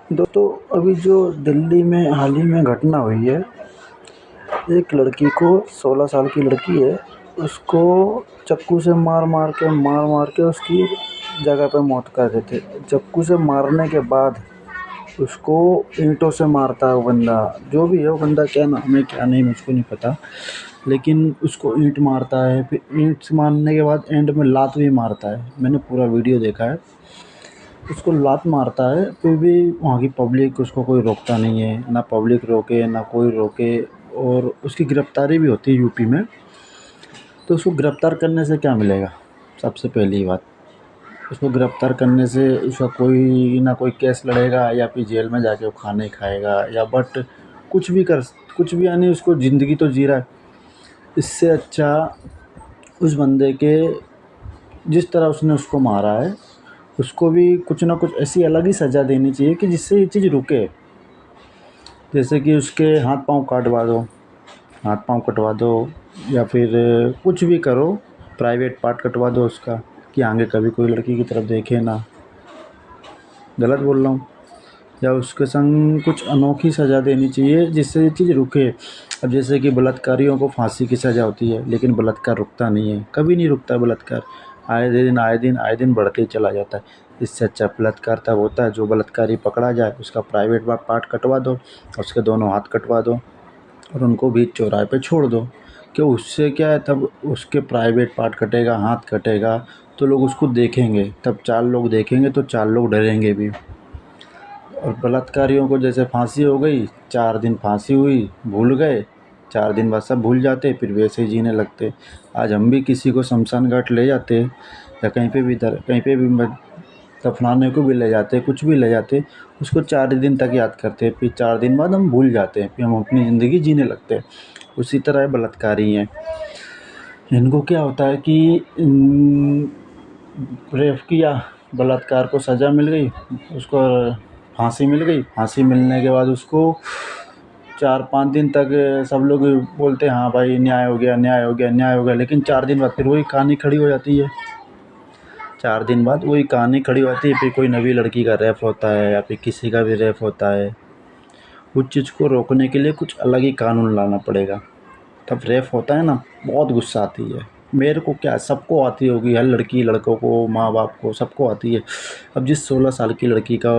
दोस्तों, अभी जो दिल्ली में हाल ही में घटना हुई है, एक लड़की को 16 साल की लड़की है, उसको चाकू से मार मार के उसकी जगह पे मौत कर देते। चाकू से मारने के बाद उसको ईंटों से मारता है वो बंदा। जो भी है वो बंदा, क्या नाम है क्या नहीं मुझको नहीं पता, लेकिन उसको ईंट मारता है। फिर ईंट से मारने के बाद एंड में लात भी मारता है। मैंने पूरा वीडियो देखा है। उसको लात मारता है, फिर भी वहाँ की पब्लिक उसको कोई रोकता नहीं है, ना पब्लिक रोके ना कोई रोके। और उसकी गिरफ़्तारी भी होती है यूपी में। तो उसको गिरफ़्तार करने से क्या मिलेगा? सबसे पहली बात, उसको गिरफ़्तार करने से उसका कोई ना कोई केस लड़ेगा, या फिर जेल में जाके वो खाना ही खाएगा, या बट कुछ भी, यानी उसको ज़िंदगी तो जी रहा है। इससे अच्छा उस बंदे के, जिस तरह उसने उसको मारा है, उसको भी कुछ ना कुछ ऐसी अलग ही सज़ा देनी चाहिए कि जिससे ये चीज़ रुके। जैसे कि उसके हाथ-पाँव काटवा दो, हाथ-पाँव कटवा दो, या फिर कुछ भी करो, प्राइवेट पार्ट कटवा दो उसका, कि आगे कभी कोई लड़की की तरफ देखे ना। गलत बोल रहा हूँ? या उसके संग कुछ अनोखी सज़ा देनी चाहिए जिससे ये चीज़ रुके। अब जैसे कि बलात्कारियों को फांसी की सज़ा होती है, लेकिन बलात्कार रुकता नहीं है, कभी नहीं रुकता बलात्कार। आए दिन बढ़ते ही चला जाता है। इससे अच्छा बलात्कार तब होता है जो बलात्कारी पकड़ा जाए, उसका प्राइवेट पार्ट कटवा दो, उसके दोनों हाथ कटवा दो और उनको बीच चौराहे पे छोड़ दो। कि उससे क्या है, तब उसके प्राइवेट पार्ट कटेगा, हाथ कटेगा, तो लोग उसको देखेंगे, तब 4 लोग देखेंगे तो 4 लोग डरेंगे भी। और बलात्कारियों को जैसे फांसी हो गई, 4 दिन फांसी हुई, भूल गए, 4 दिन बाद सब भूल जाते, फिर वैसे ही जीने लगते। आज हम भी किसी को शमशान घाट ले जाते, या कहीं पे भी दफनाने को भी ले जाते, कुछ भी ले जाते, उसको 4 दिन तक याद करते, फिर 4 दिन बाद हम भूल जाते हैं, फिर हम अपनी ज़िंदगी जीने लगते हैं। उसी तरह ये बलात्कारी हैं। इनको क्या होता है कि रेप किया, बलात्कार को सज़ा मिल गई, उसको फांसी मिल गई। फांसी मिलने के बाद उसको 4-5 दिन तक सब लोग बोलते हैं हाँ भाई न्याय हो गया, न्याय हो गया, न्याय हो गया, लेकिन 4 दिन बाद फिर वही कहानी खड़ी हो जाती है। 4 दिन बाद वही कहानी खड़ी हो जाती है, फिर कोई नवी लड़की का रेप होता है, या फिर किसी का भी रेप होता है। उस चीज़ को रोकने के लिए कुछ अलग ही कानून लाना पड़ेगा। तब रेप होता है ना, बहुत गुस्सा आती है। मेरे को क्या, सबको आती होगी, हर लड़की लड़कों को, माँ बाप को, सबको आती है। अब जिस 16 साल की लड़की का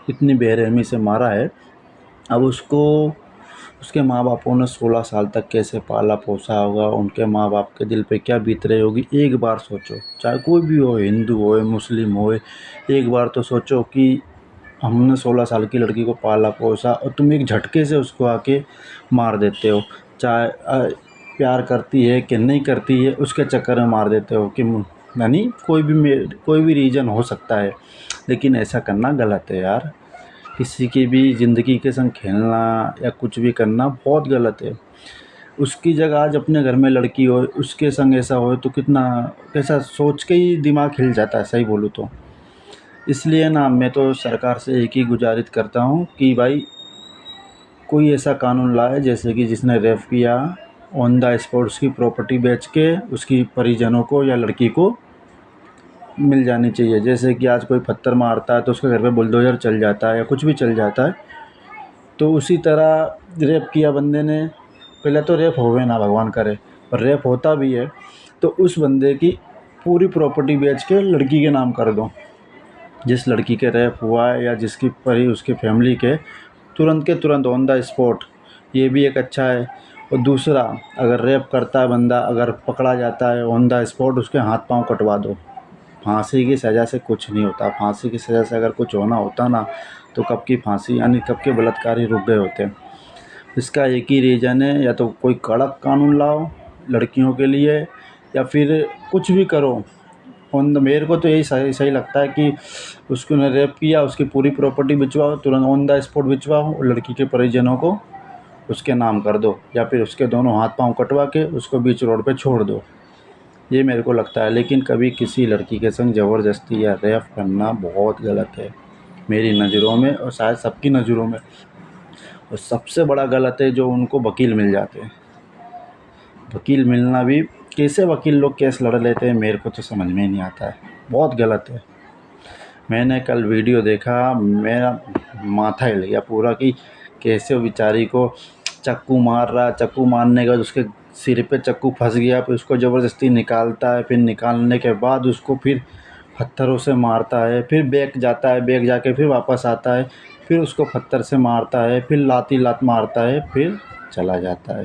इतनी बेरहमी से मारा है, अब उसको उसके माँ बापों ने 16 साल तक कैसे पाला पोसा होगा, उनके माँ बाप के दिल पे क्या बीत रही होगी। एक बार सोचो, चाहे कोई भी हो, हिंदू हो मुस्लिम हो, एक बार तो सोचो कि हमने 16 साल की लड़की को पाला पोसा और तुम एक झटके से उसको आके मार देते हो। चाहे प्यार करती है कि नहीं करती है, उसके चक्कर में मार देते हो कि यानी कोई भी रीज़न हो सकता है, लेकिन ऐसा करना गलत है यार। किसी की भी ज़िंदगी के संग खेलना या कुछ भी करना बहुत गलत है। उसकी जगह आज अपने घर में लड़की हो, उसके संग ऐसा हो तो कितना, कैसा सोच के ही दिमाग हिल जाता है, सही बोलूँ तो। इसलिए ना मैं तो सरकार से एक ही गुजारिश करता हूँ कि भाई कोई ऐसा कानून लाए, जैसे कि जिसने रेप किया, ऑन द स्पॉट उसकी प्रॉपर्टी बेच के उसकी परिजनों को या लड़की को मिल जानी चाहिए। जैसे कि आज कोई पत्थर मारता है तो उसके घर पे बुलडोज़र चल जाता है या कुछ भी चल जाता है, तो उसी तरह रेप किया बंदे ने, पहले तो रेप होवे ना, भगवान करे, पर रेप होता भी है तो उस बंदे की पूरी प्रॉपर्टी बेच के लड़की के नाम कर दो। जिस लड़की के रेप हुआ है या जिसकी परी उसके फैमिली के, तुरंत के तुरंत ऑन द स्पॉट, ये भी एक अच्छा है। और दूसरा, अगर रेप करता है बंदा, अगर पकड़ा जाता है, ऑन द स्पॉट उसके हाथ पांव कटवा दो। फांसी की सज़ा से कुछ नहीं होता। फांसी की सज़ा से अगर कुछ होना होता ना, तो कब की फांसी, यानी कब के बलात्कारी रुक गए होते। इसका एक ही रीज़न है, या तो कोई कड़क कानून लाओ लड़कियों के लिए, या फिर कुछ भी करो। मेरे को तो यही सही सही लगता है कि उसको ने रेप किया, उसकी पूरी प्रॉपर्टी भिजवाओ, तुरंत ऑन द स्पॉट भिजवाओ और लड़की के परिजनों को उसके नाम कर दो, या फिर उसके दोनों हाथ पांव कटवा के उसको बीच रोड पे छोड़ दो। ये मेरे को लगता है। लेकिन कभी किसी लड़की के संग ज़बरदस्ती या रेप करना बहुत गलत है मेरी नज़रों में, और शायद सबकी नज़रों में। और सबसे बड़ा गलत है जो उनको वकील मिल जाते हैं। वकील मिलना भी, कैसे वकील लोग केस लड़ लेते हैं मेरे को तो समझ में ही नहीं आता है, बहुत गलत है। मैंने कल वीडियो देखा, माथा हिल गया पूरा कि कैसे वो बेचारी को चाकू मार रहा, चाकू मारने के बाद उसके सिर पे चाकू फंस गया, फिर उसको ज़बरदस्ती निकालता है, फिर निकालने के बाद उसको फिर पत्थरों से मारता है, फिर बैग जाता है, बैग जाके फिर वापस आता है, फिर उसको पत्थर से मारता है, फिर लात मारता है, फिर चला जाता है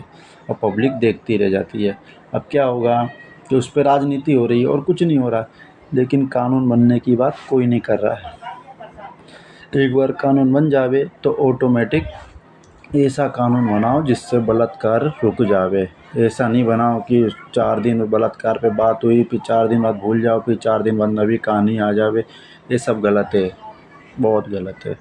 और पब्लिक देखती रह जाती है। अब क्या होगा कि उस पर राजनीति हो रही है और कुछ नहीं हो रहा, लेकिन कानून बनने की बात कोई नहीं कर रहा है। एक बार कानून बन जावे तो ऑटोमेटिक ऐसा कानून बनाओ जिससे बलात्कार रुक जावे। ऐसा नहीं बनाओ कि 4 दिन बलात्कार पे बात हुई, फिर 4 दिन बाद भूल जाओ, फिर 4 दिन बाद नवी कहानी आ जावे। ये सब गलत है, बहुत गलत है।